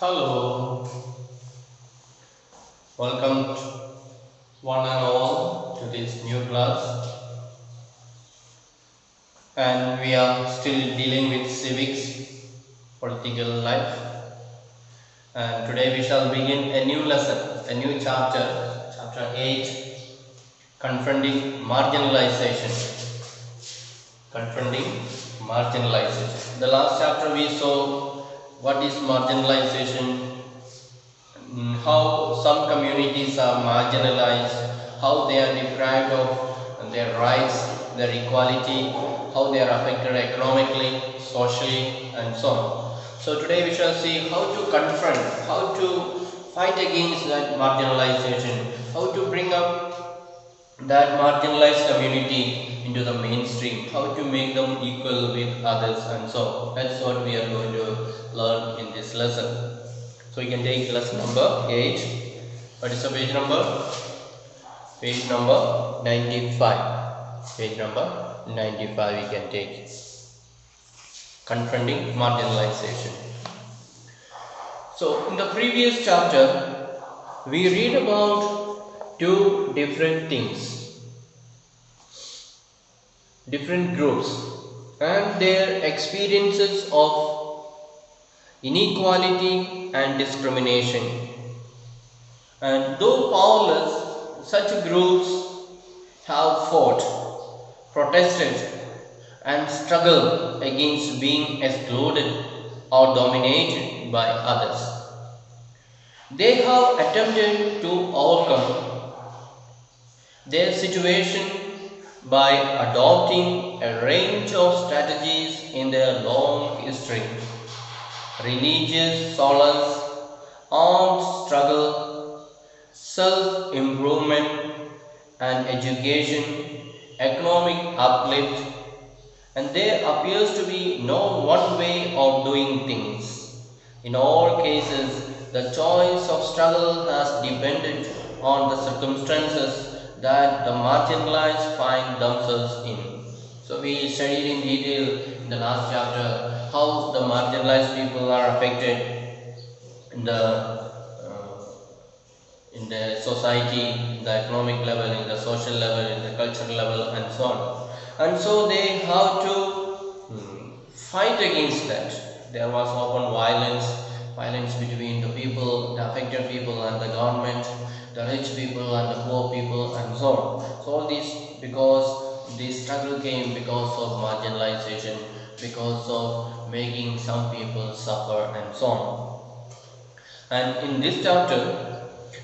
Hello, welcome one and all to this new class, and we are still dealing with civics, political life, and today we shall begin a new lesson, a new chapter, chapter 8, confronting marginalization. Confronting marginalization. The last chapter we saw what is marginalization, how some communities are marginalized, how they are deprived of their rights, their equality, how they are affected economically, socially, and so on. So today we shall see how to confront, how to fight against that marginalization, how to bring up that marginalized community into the mainstream, how to make them equal with others, and so that's what we are going to learn in this lesson. So you can take lesson number 8. What is the page number? Page number 95. Page number 95 we can take. Confronting marginalization. So in the previous chapter, we read about two different things, different groups, and their experiences of inequality and discrimination. And though powerless, such groups have fought, protested, and struggled against being excluded or dominated by others. They have attempted to overcome their situation by adopting a range of strategies in their long history: religious solace, armed struggle, self-improvement and education, economic uplift, and there appears to be no one way of doing things. In all cases, the choice of struggle has depended on the circumstances that the marginalized find themselves in. So we studied in detail in the last chapter how the marginalized people are affected in the society, in the economic level, in the social level, in the cultural level, and so on. And so they have to fight against that. There was open violence between the people, the affected people, and the government, the rich people and the poor people, and so on. So all this because this struggle came because of marginalization, because of making some people suffer, and so on. And in this chapter,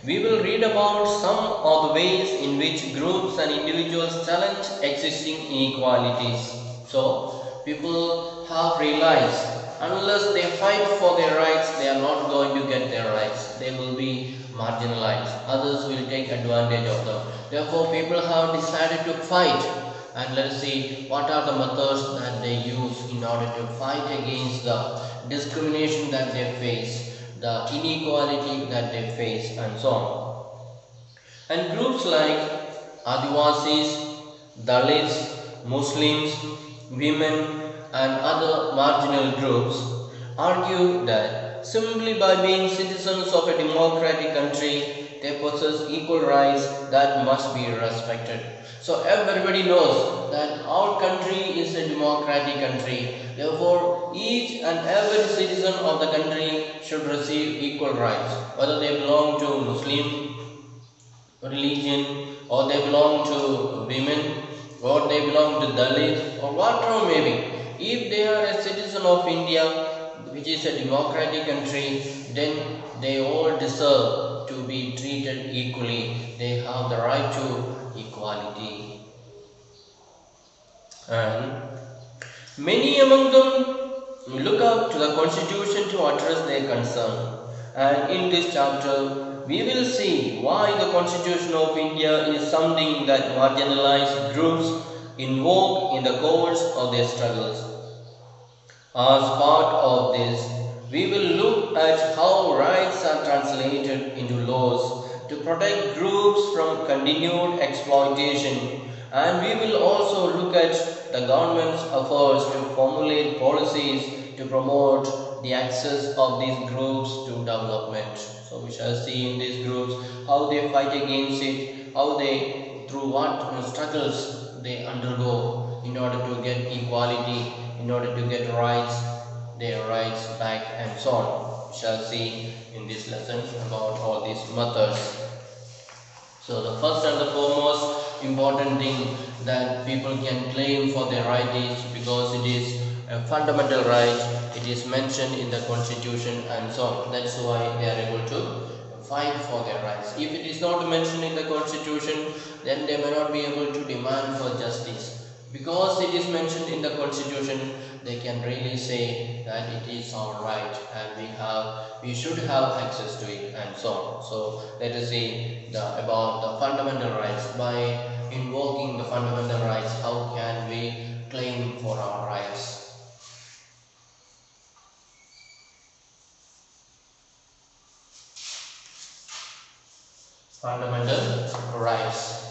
we will read about some of the ways in which groups and individuals challenge existing inequalities. So, people have realized unless they fight for their rights, they are not going to get their rights. They will be marginalized. Others will take advantage of them. Therefore, people have decided to fight. And let us see what are the methods that they use in order to fight against the discrimination that they face, the inequality that they face, and so on. And groups like Adivasis, Dalits, Muslims, women, and other marginal groups argue that simply by being citizens of a democratic country, they possess equal rights that must be respected. So everybody knows that our country is a democratic country. Therefore, each and every citizen of the country should receive equal rights, whether they belong to Muslim religion, or they belong to women, or they belong to Dalit, or whatever may be. If they are a citizen of India, which is a democratic country, then they all deserve to be treated equally. They have the right to equality. And many among them look up to the Constitution to address their concern. And in this chapter, we will see why the Constitution of India is something that marginalized groups invoke in the course of their struggles. As part of this, we will look at how rights are translated into laws to protect groups from continued exploitation, and we will also look at the government's efforts to formulate policies to promote the access of these groups to development. So we shall see in these groups how they fight against it, how they, through what struggles they undergo in order to get equality, in order to get rights, their rights back, and so on. We shall see in this lesson about all these methods. So the first and the foremost important thing that people can claim for their right is because it is a fundamental right, it is mentioned in the constitution and so on. That's why they are able to fight for their rights. If it is not mentioned in the constitution, then they may not be able to demand for justice. Because it is mentioned in the constitution, they can really say that it is our right and we should have access to it and so on. So let us see about the fundamental rights. By invoking the fundamental rights, how can we claim for our rights? Fundamental rights.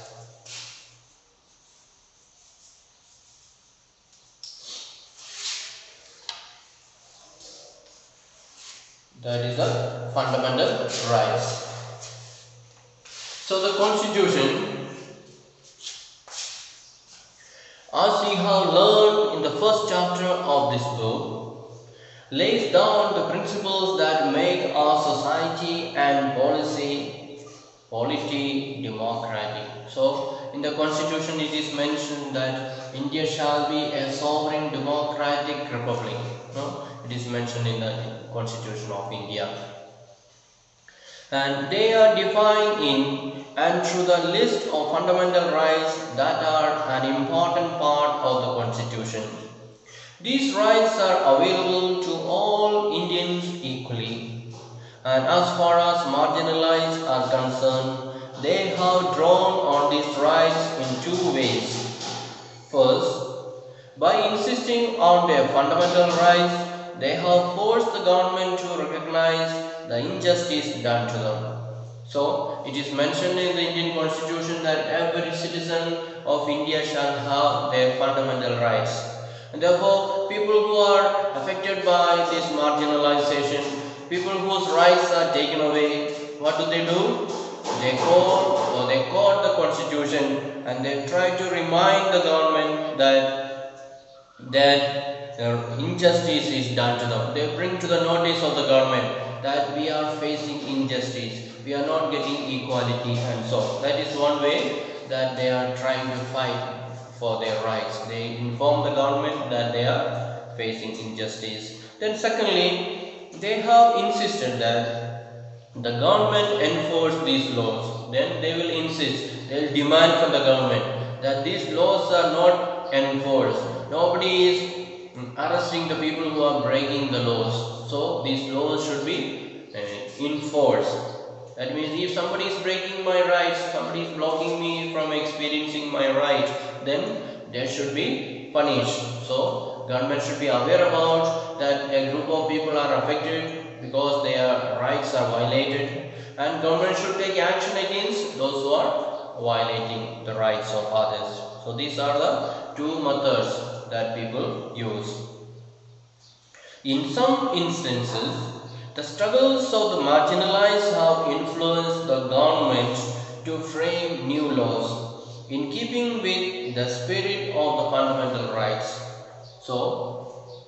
That is the fundamental rights. So the constitution, as we have learned in the first chapter of this book, lays down the principles that make our society and polity democratic. So in the constitution it is mentioned that India shall be a sovereign democratic republic. No? It is mentioned in the Constitution of India. And they are defined in and through the list of fundamental rights that are an important part of the Constitution. These rights are available to all Indians equally, and as far as marginalized are concerned, they have drawn on these rights in two ways. First, by insisting on their fundamental rights, they have forced the government to recognize the injustice done to them. So, it is mentioned in the Indian Constitution that every citizen of India shall have their fundamental rights. And therefore, people who are affected by this marginalization, people whose rights are taken away, what do? They quote the Constitution and they try to remind the government that injustice is done to them. They bring to the notice of the government that we are facing injustice, we are not getting equality and so on. That is one way that they are trying to fight for their rights. They inform the government that they are facing injustice. Then secondly, they have insisted that the government enforce these laws. Then they will insist, they will demand from the government that these laws are not enforced. Nobody is arresting the people who are breaking the laws. So these laws should be enforced. That means if somebody is breaking my rights, somebody is blocking me from experiencing my right, then they should be punished. So government should be aware about that a group of people are affected because their rights are violated, and government should take action against those who are violating the rights of others. So these are the two methods that people use. In some instances, the struggles of the marginalized have influenced the government to frame new laws in keeping with the spirit of the fundamental rights. So,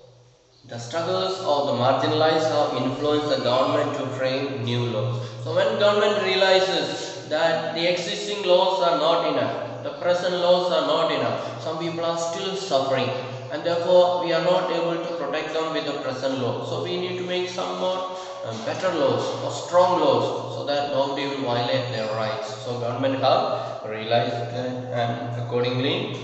the struggles of the marginalized have influenced the government to frame new laws. So, when government realizes that the existing laws are not enough, the present laws are not enough, some people are still suffering, and therefore we are not able to protect them with the present law. So we need to make some more better laws or strong laws so that nobody will violate their rights. So government have realized that, and accordingly,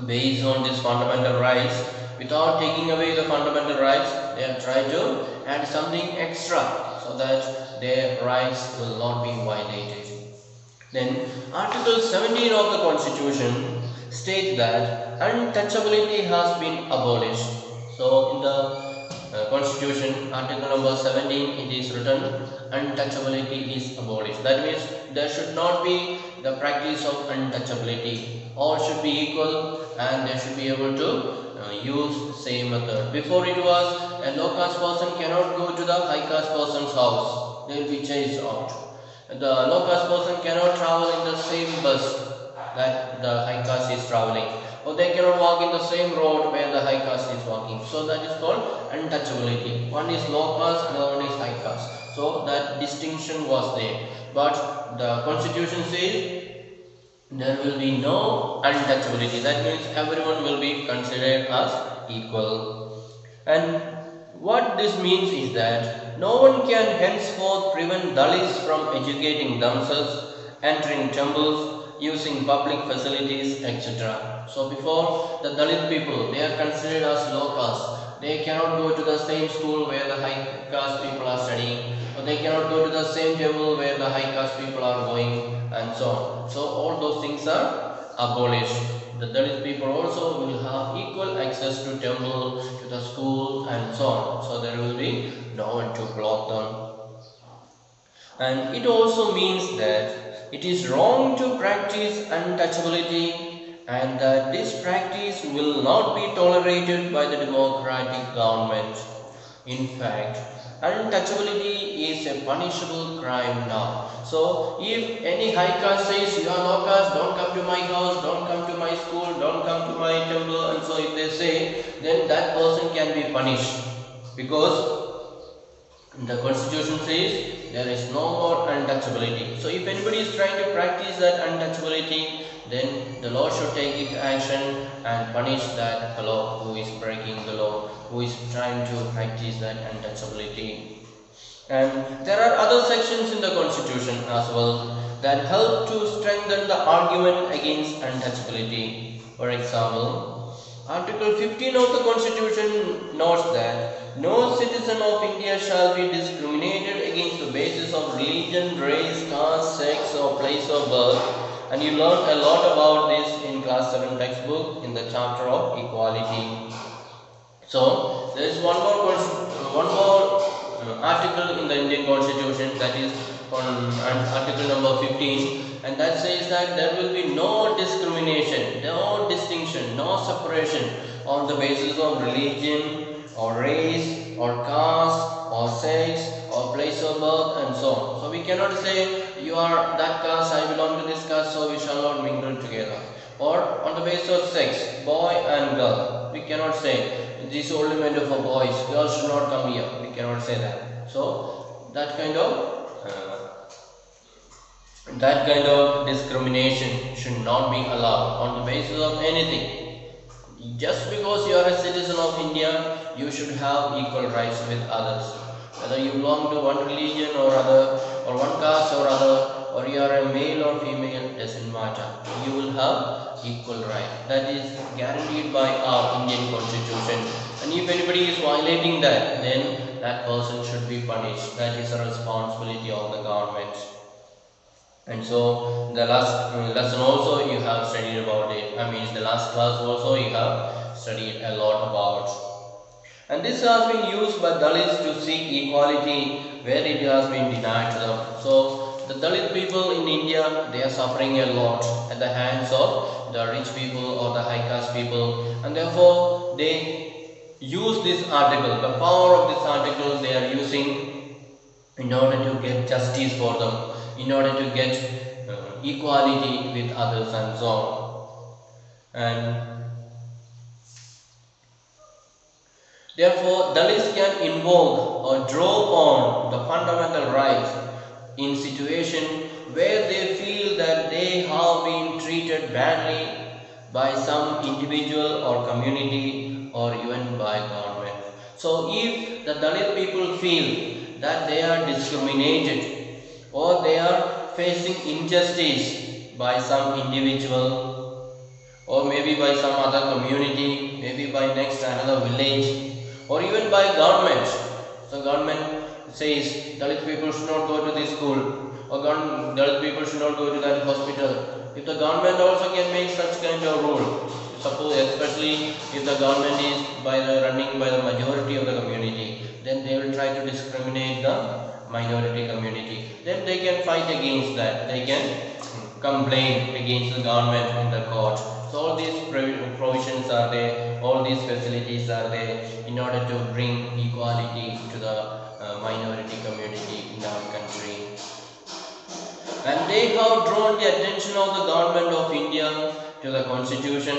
based on these fundamental rights, without taking away the fundamental rights, they have tried to add something extra so that their rights will not be violated. Then Article 17 of the Constitution states that untouchability has been abolished. So in the Constitution, Article number 17, it is written untouchability is abolished. That means there should not be the practice of untouchability. All should be equal and they should be able to use same method. Before it was a low caste person cannot go to the high caste person's house. They will be chased out. The low caste person cannot travel in the same bus that the high caste is traveling, or they cannot walk in the same road where the high caste is walking. So that is called untouchability. One is low caste, another one is high caste. So that distinction was there. But the constitution says there will be no untouchability. That means everyone will be considered as equal. And what this means is that no one can henceforth prevent Dalits from educating themselves, entering temples, using public facilities, etc. So before, the Dalit people, they are considered as low caste. They cannot go to the same school where the high caste people are studying, or they cannot go to the same temple where the high caste people are going, and so on. So all those things are abolished. The Dalit people also will have equal access to temple, to the school, and so on. So there will be no one to block them. And it also means that it is wrong to practice untouchability, and that this practice will not be tolerated by the democratic government. In fact, untouchability is a punishable crime now. So if any high caste says you are low caste, don't come to my house, don't come to my school, don't come to my temple, and so if they say, then that person can be punished, because the constitution says there is no more untouchability. So if anybody is trying to practice that untouchability, then the law should take its action and punish that fellow who is breaking the law, who is trying to practice that untouchability. And there are other sections in the constitution as well that help to strengthen the argument against untouchability. For example, Article 15 of the Constitution notes that no citizen of India shall be discriminated against the basis of religion, race, caste, sex, or place of birth. And you learn a lot about this in class 7 textbook in the chapter of equality. So there is one more article in the Indian Constitution, that is on article number 15, and that says that there will be no discrimination, no distinction, no separation on the basis of religion or race or caste or sex or place of birth and so on. So we cannot say you are that caste, I belong to this caste, so we shall not mingle together. Or on the basis of sex, boy and girl, we cannot say this is only meant for boys, girls should not come here, we cannot say that. So that kind of discrimination should not be allowed on the basis of anything. Just because you are a citizen of India, you should have equal rights with others. Whether you belong to one religion or other, or one caste or other, or you are a male or female, doesn't matter. You will have equal right. That is guaranteed by our Indian Constitution. And if anybody is violating that, then that person should be punished. That is a responsibility of the government. And so the last lesson also you have studied about it. The last class also you have studied a lot about. And this has been used by Dalits to seek equality where it has been denied to them. So the Dalit people in India, they are suffering a lot at the hands of the rich people or the high caste people, and therefore they use this article, the power of this article they are using in order to get justice for them, in order to get equality with others and so on. And therefore Dalits can invoke or draw on the fundamental rights in situation where they feel that they have been treated badly by some individual or community or even by government. So if the Dalit people feel that they are discriminated or they are facing injustice by some individual or maybe by some other community, maybe by next another village, or even by government. So government says Dalit people should not go to this school, or Dalit people should not go to that hospital. If the government also can make such kind of rule, suppose especially if the government is running by the majority of the community, then they will try to discriminate the minority community. Then they can fight against that. They can complaint against the government in the court. So all these provisions are there, all these facilities are there in order to bring equality to the minority community in our country. And they have drawn the attention of the government of India to the constitution,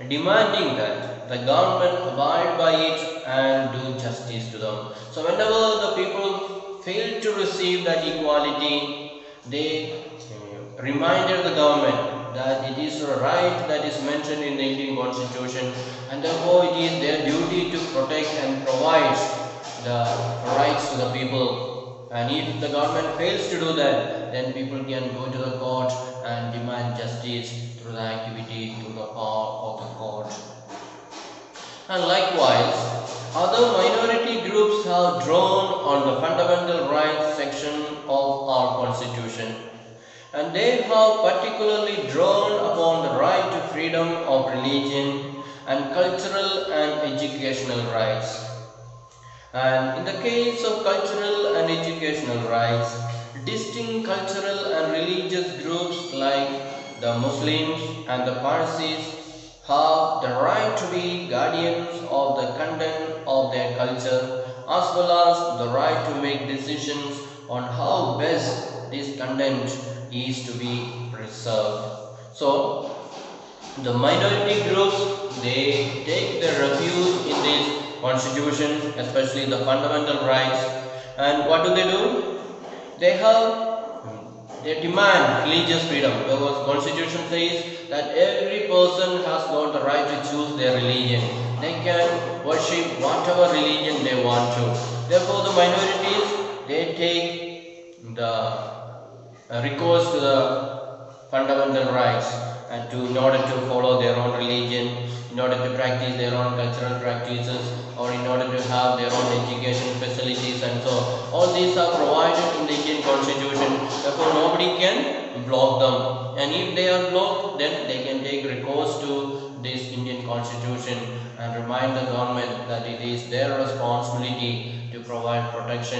demanding that the government abide by it and do justice to them. So whenever the people fail to receive that equality, they reminded the government that it is a right that is mentioned in the Indian constitution, and therefore it is their duty to protect and provide the rights to the people. And if the government fails to do that, then people can go to the court and demand justice through the activity, through the power of the court. And likewise, other minority groups have drawn on the fundamental rights section of our constitution, and they have particularly drawn upon the right to freedom of religion and cultural and educational rights. And in the case of cultural and educational rights, distinct cultural and religious groups like the Muslims and the Parsis have the right to be guardians of the content of their culture, as well as the right to make decisions on how best this content is to be preserved. So the minority groups, they take their refuge in this constitution, especially the fundamental rights. And what do? They demand religious freedom, because constitution says that every person has got the right to choose their religion. They can worship whatever religion they want to. Therefore the minorities, they take the recourse to the fundamental rights, and in order to follow their own religion, in order to practice their own cultural practices, or in order to have their own education facilities, and so all these are provided in the Indian constitution. Therefore nobody can block them, and if they are blocked, then they can take recourse to this Indian constitution and remind the government that it is their responsibility to provide protection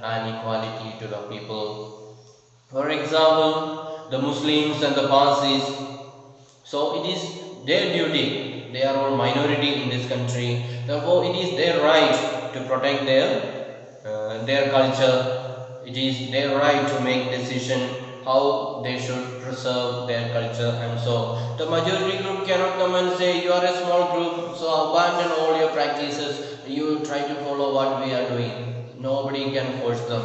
and equality to the people. For example, the Muslims and the Parsis, so it is their duty, they are all minority in this country, therefore it is their right to protect their culture, it is their right to make decision how they should preserve their culture. And so the majority group cannot come and say, you are a small group, so abandon all your practices, you try to follow what we are doing. Nobody can force them.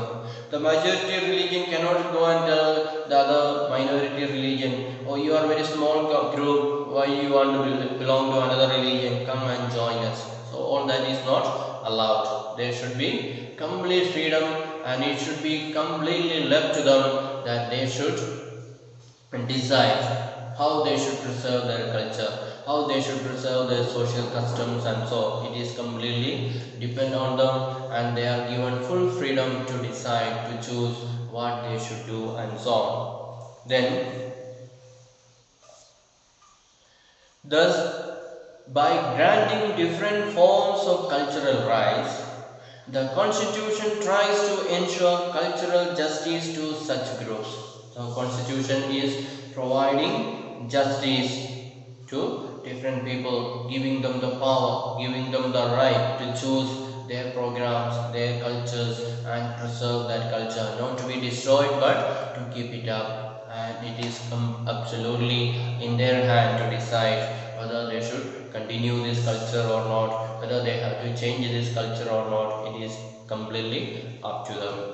The majority religion cannot go and tell the other minority religion, oh, you are a very small group, why you want to belong to another religion, come and join us. So all that is not allowed. There should be complete freedom, and it should be completely left to them that they should decide how they should preserve their culture, how they should preserve their social customs, and so it is completely depend on them, and they are given full freedom to decide, to choose what they should do, and so on. Then thus, by granting different forms of cultural rights, the constitution tries to ensure cultural justice to such groups. So constitution is providing justice to different people, giving them the power, giving them the right to choose their programs, their cultures, and preserve that culture, not to be destroyed but to keep it up. And it is absolutely in their hand to decide whether they should continue this culture or not, whether they have to change this culture or not. It is completely up to them.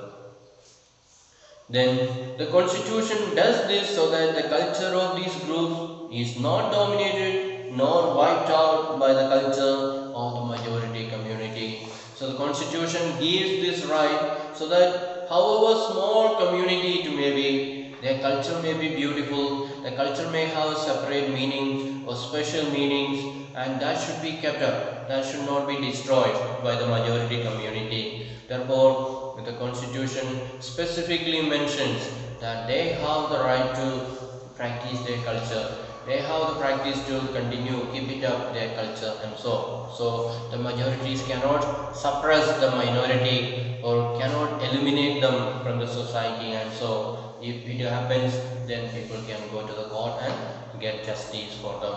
Then the constitution does this so that the culture of these groups is not dominated nor wiped out by the culture of the majority community. So the constitution gives this right so that however small community it may be, their culture may be beautiful, the culture may have separate meanings or special meanings, and that should be kept up, that should not be destroyed by the majority community. Therefore, the constitution specifically mentions that they have the right to practice their culture, they have the practice to continue, keep it up their culture, and so the majorities cannot suppress the minority or cannot eliminate them from the society, and so if it happens, then people can go to the court and get justice for them.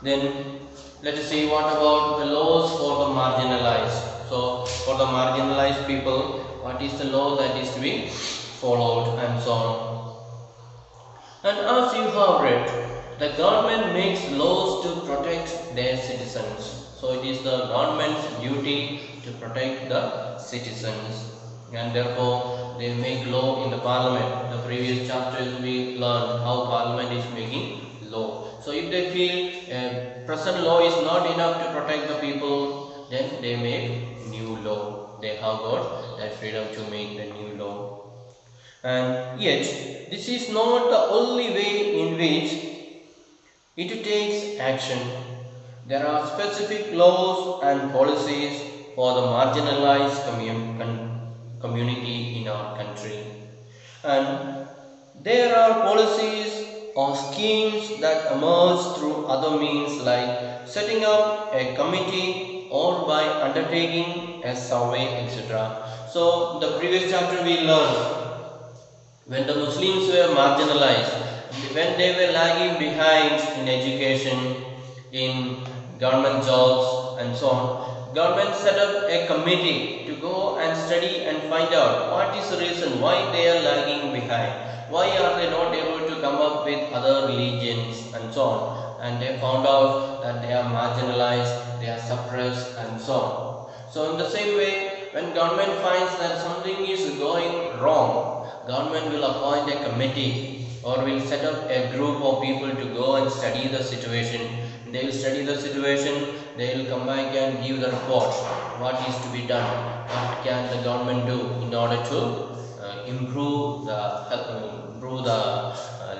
Then let us see what about the laws for the marginalized. So for the marginalized people, what is the law that is to be followed and so on. And as you have read, the government makes laws to protect their citizens. So it is the government's duty to protect the citizens, and therefore they make law in the parliament. The previous chapters we learned how parliament is making law. So if they feel present law is not enough to protect the people, then they make new law. They have got that freedom to make the new law. And yet, this is not the only way in which it takes action. There are specific laws and policies for the marginalized community in our country. And there are policies or schemes that emerge through other means, like setting up a committee or by undertaking a survey, etc. So, the previous chapter we learned, when the Muslims were marginalized, when they were lagging behind in education, in government jobs and so on, government set up a committee to go and study and find out what is the reason why they are lagging behind, why are they not able to come up with other religions and so on, and they found out that they are marginalized, they are suppressed and so on. So in the same way, when government finds that something is going wrong, government will appoint a committee or will set up a group of people to go and study the situation. They will study the situation, they will come back and give the report, what is to be done, what can the government do in order to improve the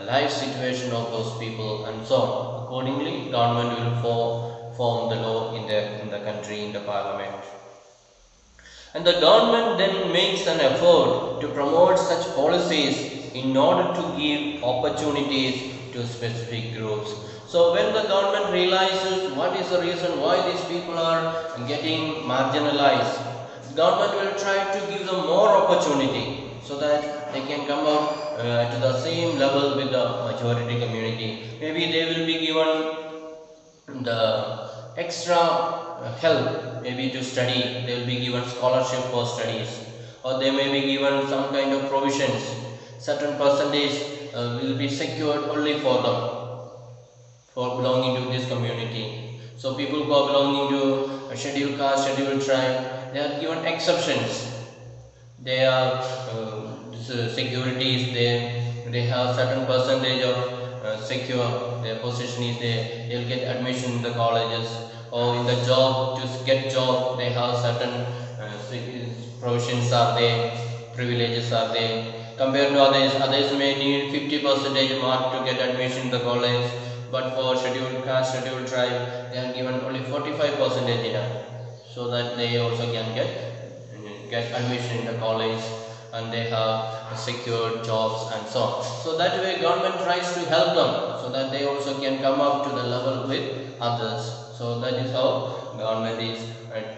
life situation of those people and so on. Accordingly, government will form the law in the country, in the parliament. And the government then makes an effort to promote such policies in order to give opportunities to specific groups. So when the government realizes what is the reason why these people are getting marginalized, the government will try to give them more opportunity so that they can come out to the same level with the majority community. Maybe they will be given the extra help, maybe to study, they will be given scholarship for studies, or they may be given some kind of provisions, certain percentage will be secured only for them, for belonging to this community. So people who are belonging to a scheduled caste, scheduled tribe, they are given exceptions. They are securities, they have certain percentage of secure, their position is there, they will get admission in the colleges, or in the job, to get job, they have certain provisions are there, privileges are there. Compared to others may need 50% mark to get admission in the college, but for scheduled caste, scheduled tribe, they are given only 45% enough, so that they also can get admission in the college, and they have secured jobs and so on. So that way government tries to help them, so that they also can come up to the level with others. So that is how government is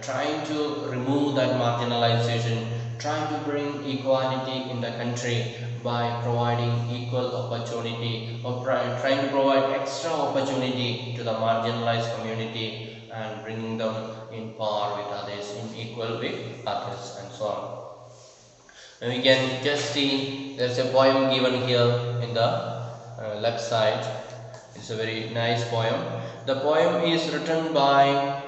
trying to remove that marginalization, trying to bring equality in the country by providing equal opportunity, or trying to provide extra opportunity to the marginalized community and bringing them in par with others, in equal with others and so on. And we can just see there is a poem given here in the left side. It's a very nice poem. The poem is written by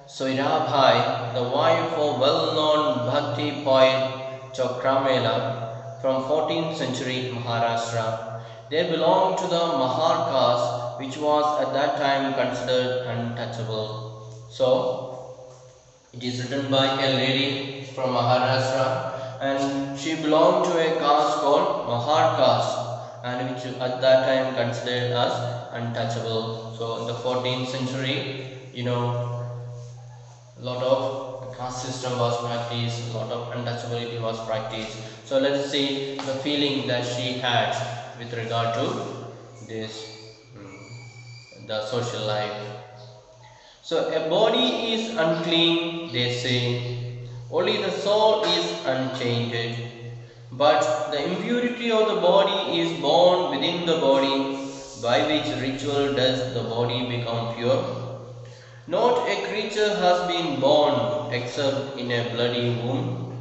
Soirabhai, the wife of well-known Bhakti poet Chokramela from 14th century Maharashtra. They belonged to the Mahar caste, which was at that time considered untouchable. So, it is written by a lady from Maharashtra, and she belonged to a caste called Mahar caste, and which at that time considered as untouchable. So in the 14th century, a lot of caste system was practiced, a lot of untouchability was practiced. So let us see the feeling that she had with regard to this, the social life. So a body is unclean, they say, Only the soul is unchanged. But the impurity of the body is born within the body, by which ritual does the body become pure. Not a creature has been born except in a bloody womb.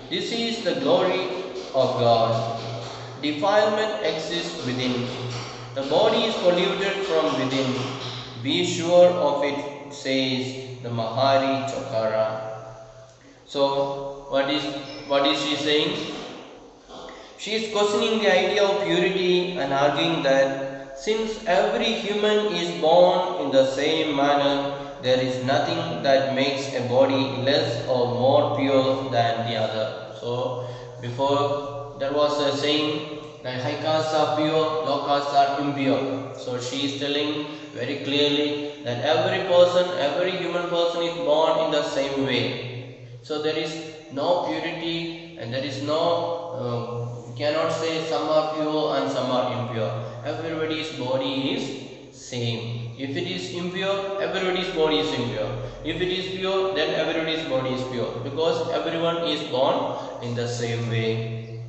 This is the glory of God. Defilement exists within. The body is polluted from within. Be sure of it, says the Mahari Chokara. So, what is she saying? She is questioning the idea of purity and arguing that since every human is born in the same manner, there is nothing that makes a body less or more pure than the other. So, before there was a saying that high castes are pure, low castes are impure. So, she is telling very clearly that every human person is born in the same way. So, there is no purity and there is no cannot say some are pure and some are impure. Everybody's body is same. If it is impure, everybody's body is impure. If it is pure, then everybody's body is pure, because everyone is born in the same way.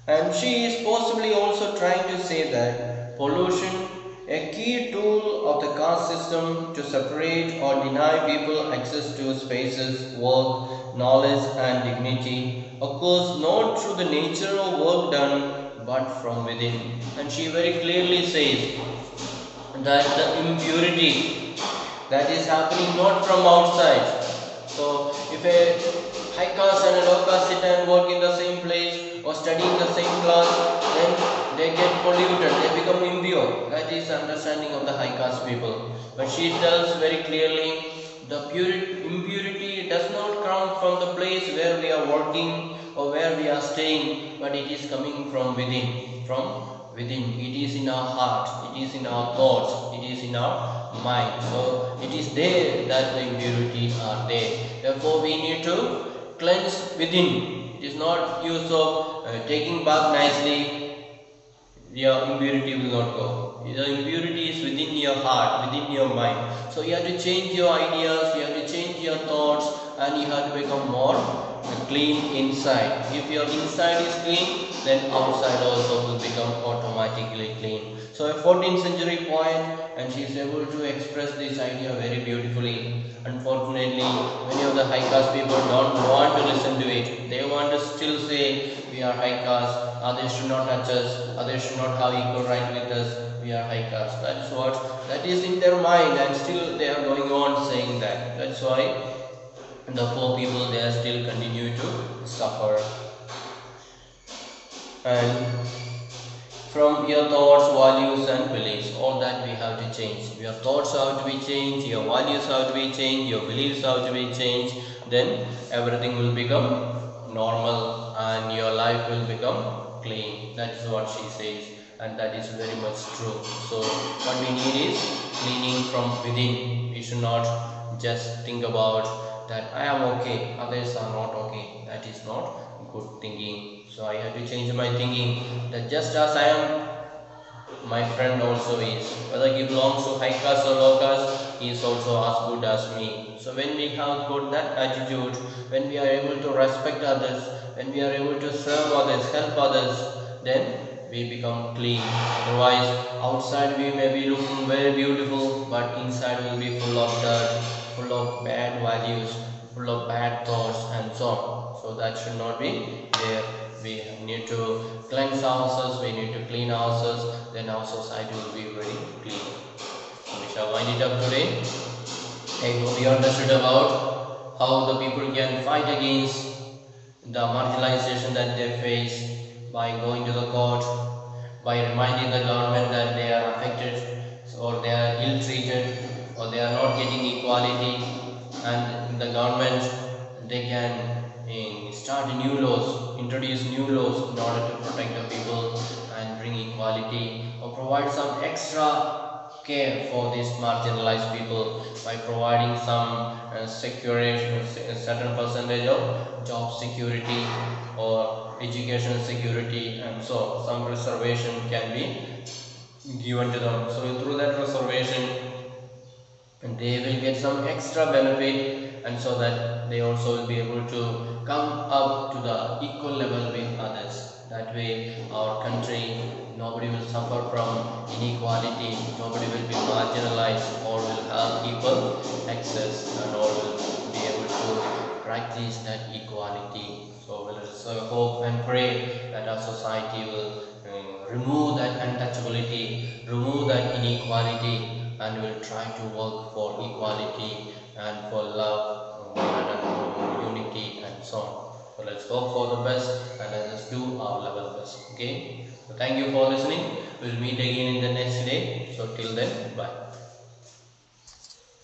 And she is possibly also trying to say that pollution, a key tool of the caste system to separate or deny people access to spaces, work, knowledge and dignity, occurs not through the nature of work done but from within. And she very clearly says that the impurity that is happening not from outside. So if a high caste and a low caste sit and work in the same place or study in the same class, then they get polluted, they become impure. That is understanding of the high caste people. But she tells very clearly the impurity does not come from the place where we are working or where we are staying, but it is coming from within. From within. It is in our heart, it is in our thoughts, it is in our mind. So it is there that the impurities are there. Therefore we need to cleanse within. It is not use of taking bath nicely, your impurity will not go. The impurity is within your heart, within your mind. So you have to change your ideas, you have to change your thoughts, and you have to become more clean inside. If your inside is clean, then outside also will become automatically clean. So a 14th century poet, and she is able to express this idea very beautifully. Unfortunately, many of the high caste people don't want to listen to it. They want to still say we are high caste, others should not touch us, others should not have equal right with us, we are high caste. That is in their mind, and still they are going on saying that. That's why the poor people, they are still continue to suffer. And from your thoughts, values and beliefs, all that we have to change. Your thoughts have to be changed, your values have to be changed, your beliefs have to be changed, then everything will become normal and your life will become clean. That is what she says, and that is very much true. So what we need is cleaning from within. We should not just think about that I am okay, others are not okay. That is not good thinking. So I have to change my thinking that just as I am, my friend also is. Whether he belongs to high caste or low caste, he is also as good as me. So when we have got that attitude, when we are able to respect others, when we are able to serve others, help others, then we become clean. Otherwise, outside we may be looking very beautiful, but inside will be full of dirt, full of bad values, full of bad thoughts and so on. So that should not be there. We need to cleanse ourselves, we need to clean ourselves, then our society will be very clean. So we shall wind it up today. I hope you understood about how the people can fight against the marginalization that they face by going to the court, by reminding the government that they are affected or they are ill-treated or they are not getting equality, and the government, they can start new laws, introduce new laws in order to protect the people and bring equality, or provide some extra care for these marginalized people by providing some security, a certain percentage of job security or education security, and so some reservation can be given to them. So through that reservation, they will get some extra benefit and so that they also will be able to come up to the equal level with others. That way our country, nobody will suffer from inequality, nobody will be marginalized, all will have equal access and all will be able to practice that equality. So let us hope and pray that our society will remove that untouchability, remove that inequality, and will try to work for equality and for love and unity and so on. So let's hope for the best and let us do our level best. Okay. So thank you for listening. We'll meet again in the next day. So till then, bye.